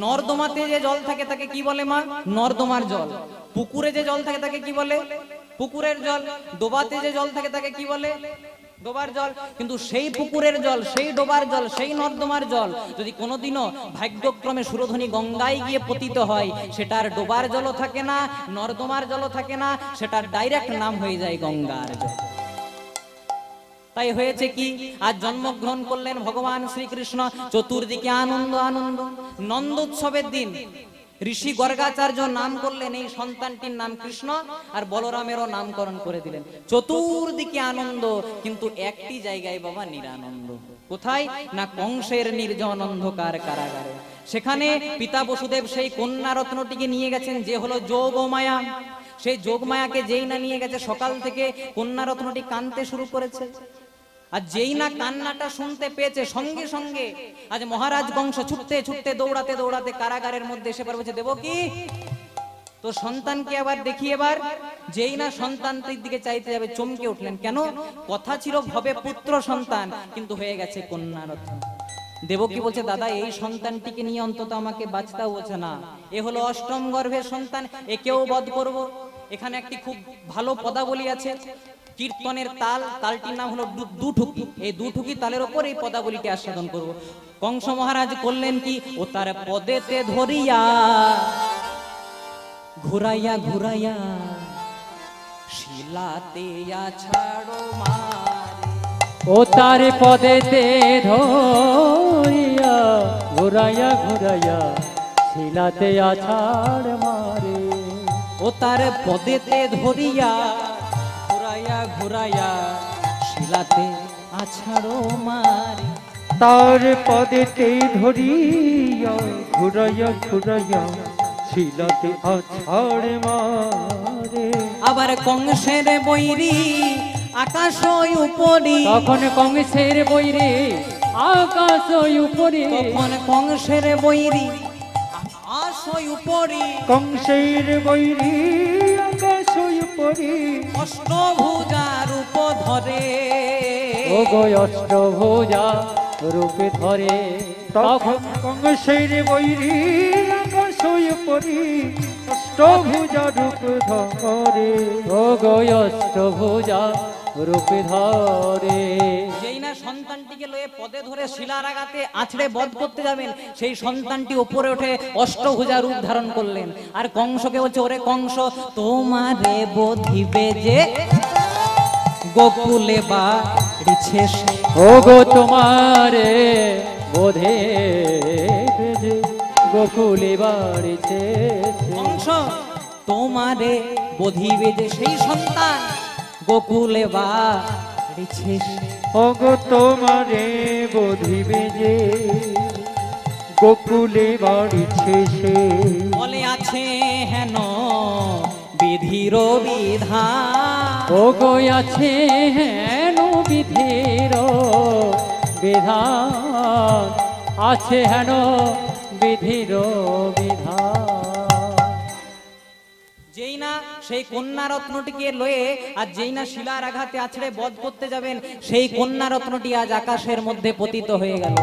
নর্দমাতে যে জল থাকে তাকে কি বলে মা? নর্দমার জল। পুকুরে যে জল থাকে তাকে কি বলে? পুকুরের জল। ডোবাতে যে জল থাকে তাকে কি বলে? ডোবার জল। কিন্তু সেই পুকুরের জল, সেই ডোবার জল, সেই নর্দমার জল যদি কোনোদিনও ভাগ্যক্রমে সুরধনী গঙ্গায় গিয়ে পতিত হয়, সেটার ডোবার জলও থাকে না, নর্দমার জলও থাকে না, সেটার ডাইরেক্ট নাম হয়ে যায় গঙ্গার জল। তাই হয়েছে কি, আজ জন্মগ্রহণ করলেন ভগবান শ্রীকৃষ্ণ। চতুর্দিকে আনন্দ আনন্দ। নন্দোৎসবের দিন ঋষি গর্গাচার্য নাম করলেন এই সন্তানটির নাম কৃষ্ণ, আর বলরামেরও নামকরণ করে দিলেন। চতুর্দিকে আনন্দ, কিন্তু একটি জায়গায় বাবা নিরানন্দ। কোথায় না? কংসের নির্জন অন্ধকার কারাগারে। সেখানে পিতা বসুদেব সেই কন্যা রত্নটিকে নিয়ে গেছেন, যে হলো যোগমায়া। সেই যোগমায়াকে যেই না নিয়ে গেছে, সকাল থেকে কন্যা রত্নটি কাঁদতে শুরু করেছে। আর যেই না কান্নাটা শুনতে পেয়েছে, সঙ্গে সঙ্গে আজ মহারাজ কংস ছুটতে ছুটতে দৌড়াতে দৌড়াতে কারাগারের মধ্যে এসে পারবে। দেবকী, তো সন্তানকে আবার দেখি। এবার যেই না সন্তানটির দিকে চাইতে যাবে, চমকে উঠলেন। কেন? কথা ছিল হবে পুত্র সন্তান, কিন্তু হয়ে গেছে কন্যা রত্ন। দেবকী বলছে, দাদা এই সন্তানটিকে নিয়ে অন্তত আমাকে বাঁচতেও বলছে না, এ হলো অষ্টম গর্ভের সন্তান, একেও বধ করব। এখানে একটি খুব ভালো পদাবলী আছে, কীর্তনের তাল, তালটির নাম হলো দুঠুকি। এই দুঠুকি তালের ওপর এই পদাবলীকে আস্বাদন করব। কংস মহারাজ করলেন কি, ও তার পদেতে ধরিয়া ঘুরাইয়া ঘুরাইয়া শিলাতে ছাড়ো মারে। ও তার পদেতে ধরিয়া ঘুরাইয়া ঘুরাইয়া শিলাতে আছাড় মারে। ও তার পদেতে ধরিয়া ঘুরাইয়া ঘুরাইয়া শিলাতে আছাড়ো মারে। তার পদেতে ধরিয়া ঘুরাইয়া ঘুরাইয়া শিলাতে আছাড় মারে। আবার কংসের বৈরী আকাশ উপরি, তখন কংসের বৈরে আকাশ উপরে তখন কংসের বৈরী আকাশ উপরি কংসের বৈরী আকাশ উপরি অষ্টভুজা রূপ ধরে ও গো অষ্টভুজা রূপে ধরে তখন কংসের বৈরী আকাশ উপরি অষ্টভুজা রূপ ধরে ও গো অষ্টভুজা রূপে ধরে যেই না সন্তানটিকে লয়ে পদে ধরে শিলার আঘাতে আছড়ে বধ করতে যাবেন, সেই সন্তানটি উপরে উঠে অষ্টভুজা রূপ ধারণ করলেন। আর কংসকে বলছে, ওরে কংস, তোমারে বধিবে যে গোকুলে বাড়িছে সে। ও গো তোমারে বোধে গোকুলে বাড়িছে কংস তোমারে বধিবে যে সেই সন্তান গোকুলে বাড়িছে সে। ওগো তোমারে বধিবে যে গোকুলে বাড়িছে সে। বলে আছে হেন বিধির বিধান, ও গো আছে হেন বিধির বিধান, আছে হেন বিধির বিধান। যেই না সেই কন্যা রত্নটিকে লয়ে আর যেই না শিলার আঘাতে আছড়ে বধ করতে যাবেন, সেই কন্যা রত্নটি আজ আকাশের মধ্যে পতিত হয়ে গেল।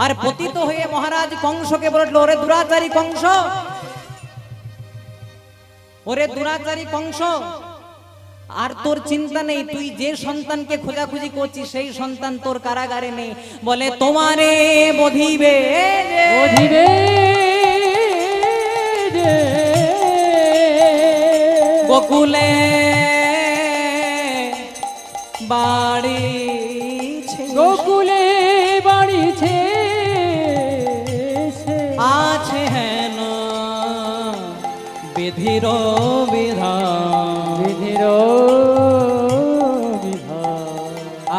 আর পতিত হয়ে মহারাজ কংসকে বলল, ওরে দুরাচারী কংস, ওরে দুরাচারী কংস, আর তোর চিন্তা নেই, তুই যে সন্তানকে খোঁজাখুঁজি করছিস সেই সন্তান তোর কারাগারে নেই। বলে তোমারে বধিবে যে, বধিবে যে গোকুলে বাড়িছে, গোকুলে বাড়িছে সে। আছে হেন বিধির বিধান, বিধির বিধান,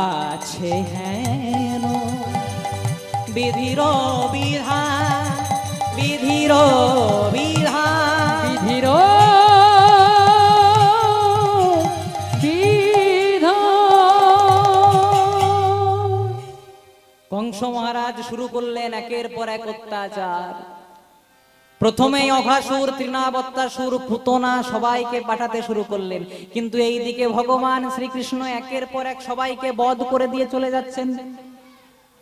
আছে হেন বিধির বিধান, বিধির বিধান, বিধির বিধান। কংস মহারাজ শুরু করলেন একের পর এক অত্যাচার। প্রথমেই অঘাসুর, তৃণাবত্তাসুর, পুতনা সবাইকে পাঠাতে শুরু করলেন। কিন্তু এইদিকে ভগবান শ্রীকৃষ্ণ একের পর এক সবাইকে বধ করে দিয়ে চলে যাচ্ছেন।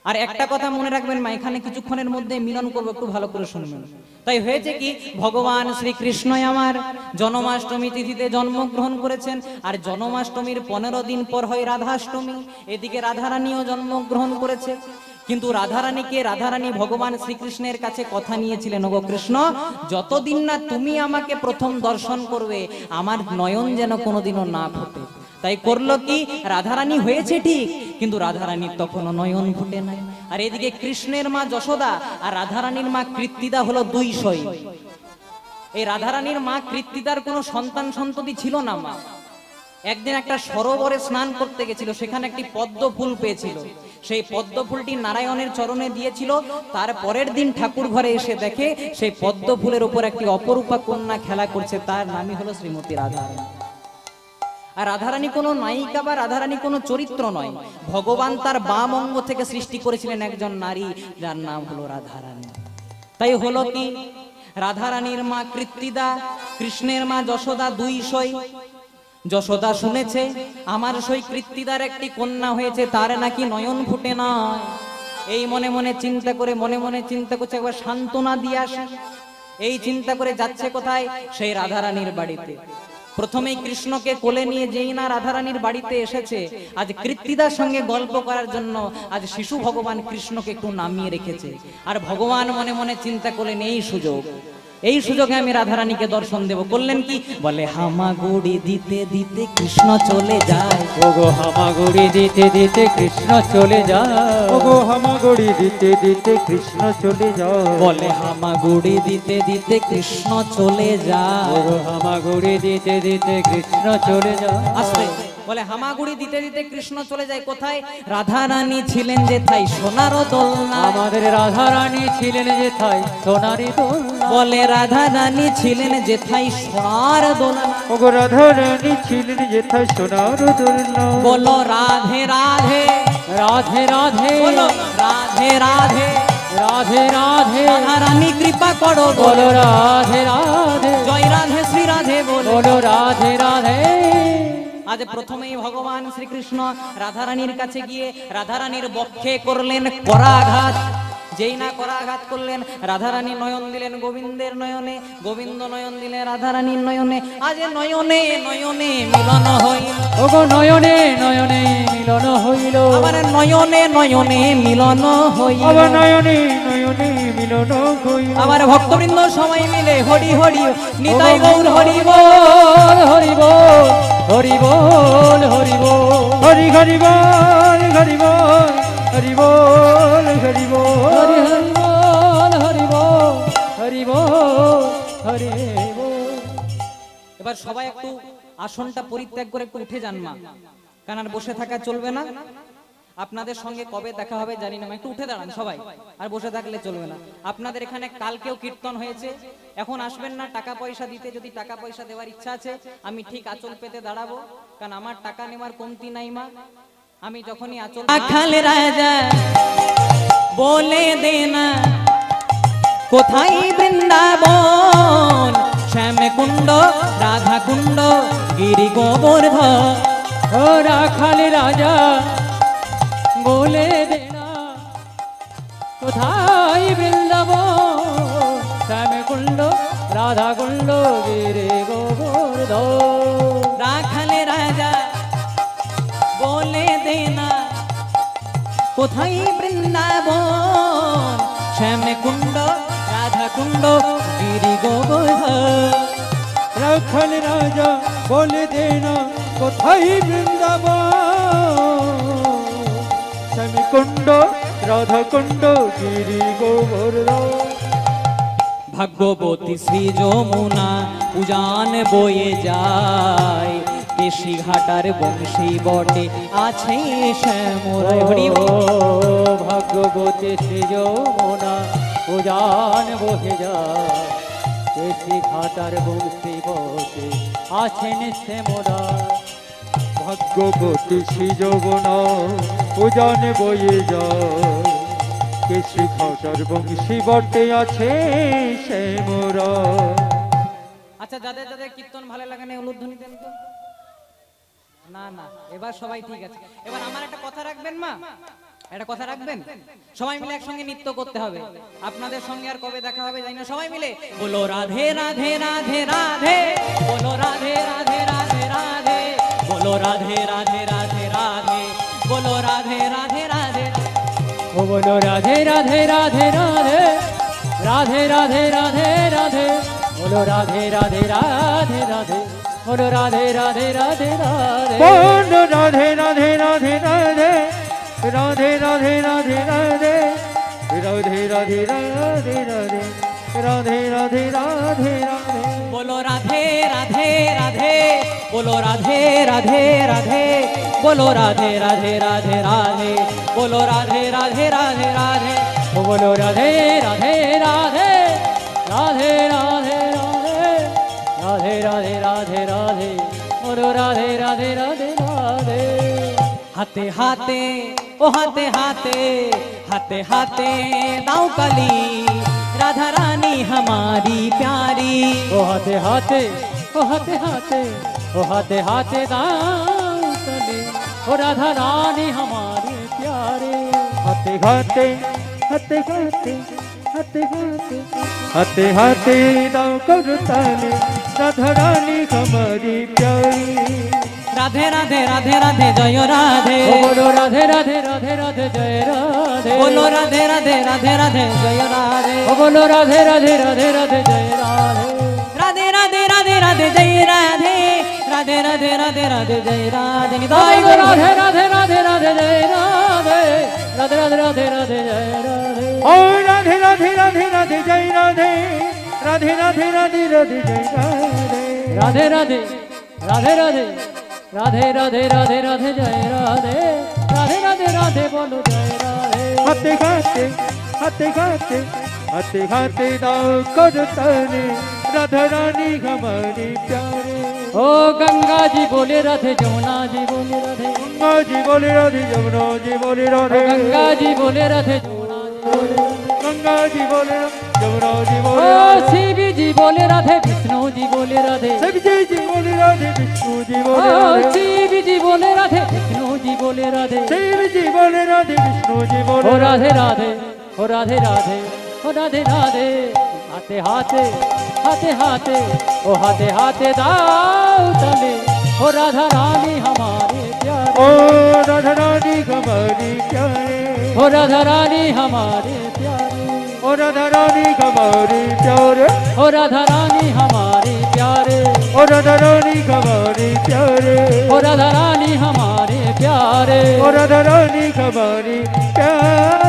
আর একটা কথা মনে রাখবেন মা, এখানে কিছুক্ষণের মধ্যে মিলন করবো, একটু ভালো করে শুনবেন। তাই হয়েছে কি, ভগবান শ্রীকৃষ্ণ আমার জন্মাষ্টমী তিথিতে জন্মগ্রহণ করেছেন। আর জন্মাষ্টমীর 15 দিন পর হয় রাধাষ্টমী। এদিকে রাধারানীও জন্মগ্রহণ করেছে। কিন্তু রাধারানী ভগবান শ্রীকৃষ্ণের কাছে কথা নিয়েছিলেন, ওগো কৃষ্ণ, যতদিন না তুমি আমাকে প্রথম দর্শন করবে, আমার নয়ন যেন কোনোদিনও না ফোটে। তাই করলো কি, রাধারানী হয়েছে ঠিক, কিন্তু রাধারানীর তখনও নয়ন ফুটে নাই। আর এদিকে কৃষ্ণের মা যশোদা আর রাধারানীর মা কৃত্তিদা হলো দুই সই। এই রাধারানীর মা কৃত্তিদার কোনো সন্তান সন্ততি ছিল না। মা একদিন একটা সরোবরে স্নান করতে গেছিল, সেখানে একটি পদ্ম ফুল পেয়েছিল। সেই পদ্ম ফুলটি নারায়ণের চরণে দিয়েছিল। তার পরের দিন ঠাকুর ঘরে এসে দেখে সেই পদ্ম ফুলের উপর একটি অপরূপা কন্যা খেলা করছে, তার নামই হলো শ্রীমতী রাধারানী। আর রাধারানী কোনো নায়িকা বা রাধারানী কোনো চরিত্র নয়, ভগবান তার বাম অঙ্গ থেকে সৃষ্টি করেছিলেন একজন নারী, যার নাম হলো রাধারানী। তাই হলো কি, রাধারানীর মা কৃত্তিদা, কৃষ্ণের মা যশোদা দুই সই। যশোদা শুনেছে আমার সই কৃত্তিদার একটি কন্যা হয়েছে, তার নাকি নয়ন ফুটে না। এই মনে মনে চিন্তা করছে, একবার সান্ত্বনা দিয়ে আসে। এই চিন্তা করে যাচ্ছে কোথায়, সেই রাধারানীর বাড়িতে। প্রথমেই কৃষ্ণকে কোলে নিয়ে যেই না রাধারানীর বাড়িতে এসেছে, আজ কৃত্তিদার সঙ্গে গল্প করার জন্য আজ শিশু ভগবান কৃষ্ণকে একটু নামিয়ে রেখেছে। আর ভগবান মনে মনে চিন্তা করলেন, এই সুযোগে আমি রাধারানীকে দর্শন দেব। করলেন কি, বলে হামাগুড়ি দিতে দিতে কৃষ্ণ চলে যায়, ওগো হামাগুড়ি দিতে দিতে কৃষ্ণ চলে যায়, ওগো হামাগুড়ি দিতে দিতে কৃষ্ণ চলে যায়। বলে হামাগুড়ি দিতে দিতে কৃষ্ণ চলে যায়, ওগো হামাগুড়ি দিতে দিতে কৃষ্ণ চলে যায়। আস্তে বলে হামাগুড়ি দিতে দিতে কৃষ্ণ চলে যায় কোথায়? রাধা রানী ছিলেন যেথায় সোনার দোলনা। আমাদের রাধা রানী ছিলেন যেথায় সোনারি দোলনা। বলে রাধা রানী ছিলেন যেথায় সোনার দোলনা। ওগো রাধা রানী ছিলেন যেথায় সোনার দোলনা। বলো রাধে রাধে রাধে রাধে বলো রাধে রাধে রাধে রাধে রাধা রানী কৃপা করো বলো রাধে রাধে জয় রাধে শ্রী রাধে বলো। বলো রাধে রাধে। আজ প্রথমেই ভগবান শ্রীকৃষ্ণ রাধারানীর কাছে গিয়ে রাধারানীর বক্ষে করলেন করাঘাত। যেই না করাঘাত করলেন, রাধারানী নয়ন দিলেন গোবিন্দের নয়নে, গোবিন্দ নয়ন দিলেন রাধারানীর নয়নে। আজ নয়নে নয়নে মিলন হইল। ওগো নয়নে নয়নে মিলন হইল। আবার নয়নে নয়নে মিলন হইল। আবার নয়নে নয়নে মিলন হইল। আবার ভক্তবৃন্দ সবাই মিলে হরি হরি নিতাই গৌর হরি বল হরি বল হরি বল হরি বল হরি হরি বল হরি বল হরি বল হরি বল হরি হরি বল হরি বল হরি বল হরি বল। এবার সবাই একটু আসনটা পরিত্যাগ করে একটু উঠে যান মা, কারণ আর বসে থাকা চলবে না। আপনাদের সঙ্গে কবে দেখা হবে জানি না, একটু উঠে দাঁড়ান সবাই, আর বসে থাকলে চলবে না। আপনাদের এখানে কালকেও কীর্তন হয়েছে, এখন আসবেন না টাকা পয়সা দিতে। যদি টাকা পয়সা দেওয়ার ইচ্ছা আছে আমি ঠিক আঁচল পেতে দাঁড়াবো, কারণ আমার টাকা নেওয়ার কমতি নাই মা। আমি যখনই আঁচল খালে রাজা বলে দেনা কোথায় বৃন্দাবন, শ্যাম কুণ্ড রাধা কুণ্ড গিরি গোবর্ধন। ও রাখালি রাজা বলে দেনা কোথায় বৃন্দাবন, শ্যাম কুণ্ড রাধা কুণ্ড গিরি গোবর্ধন। রাখালে রাজা বলে দেনা কোথায় বৃন্দাবন, শ্যাম কুণ্ড রাধা কুণ্ড গিরি গোবর্ধন। রাখাল রাজা বলে দেনা কোথায় বৃন্দাবন, শ্যামী কুণ্ড রাধা কুণ্ড গিরি গোবর্ধন। ভাগ্যবতী শ্রী যমুনা উজান বয়ে যায়, কেশি ঘাটার বংশী বটে আছে শ্যামরায়। হরি বল। ভাগ্যবতী শ্রী যমুনা উজান বহে যায়, কেশি ঘাটার বংশী বটে আছেন শ্যামরা। ভাগ্যবতী শ্রী যমুনা উজানে বয়ে যায়, কেশি ঘাটার বংশী বটে আছে শ্যামরা। আচ্ছা, যাদের যাদের কীর্তন ভালো লাগে না উলুধ্বনি দেন তো। না না, এবার সবাই ঠিক আছে। এবার আমার একটা কথা রাখবেন মা, একটা কথা রাখবেন, সবাই মিলে একসঙ্গে নৃত্য করতে হবে। আপনাদের সঙ্গে আর কবে দেখা হবে জানি না। সবাই মিলে বলো রাধে রাধে রাধে রাধে, বলো রাধে রাধে রাধে রাধে, বলো রাধে রাধে রাধে রাধে, বলো রাধে রাধে রাধে। ও বলো রাধে রাধে রাধে রাধে, রাধে রাধে রাধে রাধে, বলো রাধে রাধে রাধে রাধে, বলো রাধে রাধে রাধে রাধে। বলো রাধে রাধে রাধে রাধে, রাধে রাধে রাধে রাধে, রাধে রাধে রাধে রাধে, রাধে রাধে রাধে রাধে। बोलो राधे राधे राधे, बोलो राधे राधे राधे, बोलो राधे राधे राधे राधे, बोलो राधे राधे राधे राधे। ও বলো রাধে রাধে রাধে, রাধে রাধে রাধে, রাধে রাধে রাধে রাধে, বলো রাধে রাধে রাধে রাধে। हाथे हाथे ओ हाथे हाथे, हाथे हाथे दाऊ कली, राधा रानी हमारी प्यारी। ओ हाथे हाथे, ओ हाथे हाथे, ओ हाथे हाथे दाऊ चले, ओ राधा रानी हमारी प्यारे। हाथे हाथे हाथे हाथे हाथे हाथे, हाथे हाथे दाव करताले, राधा रानी हमारी प्यारी। राधे राधे राधे राधे जय राधे, ओ बोलो राधे राधे राधे राधे जय राधे, बोलो राधे राधे राधे राधे जय राधे, ओ बोलो राधे राधे राधे राधे जय राधे। राधे राधे राधे राधे जय राधे, राधे राधे राधे राधे जय राधे। ओ निताई बोलो गौर राधे राधे राधे राधे जय राधे, राधे राधे राधे राधे जय राधे। ओ राधे राधे राधे राधे जय राधे, राधे राधे राधे राधे जय राधे, राधे राधे राधे राधे, राधे राधे राधे राधे जय राधे राधे राधे राधे बोलो जय राधे हाथे खाते हाथे खाते हाथे खाते दाव करताने राधा रानी हमारी प्यारे ओ गंगा जी बोले राधे जमुना जी बोले राधे गंगा जी बोले राधे जमुना जी बोले राधे गंगा जी बोले राधे जमुना जी बोले गंगा जी बोले जमुना जी ओ बोले शिव जी बोले राधे विष्णु जी बोले राधे शिव जी बोले राधे विष्णु जी ओ बोले राधे शिव जी बोले राधे विष्णु जी बोले राधे शिव जी बोले राधे विष्णु जी ओ बोले राधे राधे ओ राधे राधे ओ राधे राधे हाथे हाथे हाथे हाथे ओ हाथे हाथे दाव तले ओ राधा रानी हमारे प्यारे ओ राधा रानी हमारी प्यारे ओ राधा रानी हमारे प्यारे ओ राधा रानी हमारी प्यारे ओ राधा रानी हमारे प्यारे ओ राधा रानी हमारी प्यारे ओ राधा रानी हमारे प्यारे ओ राधा रानी हमारी प्यारे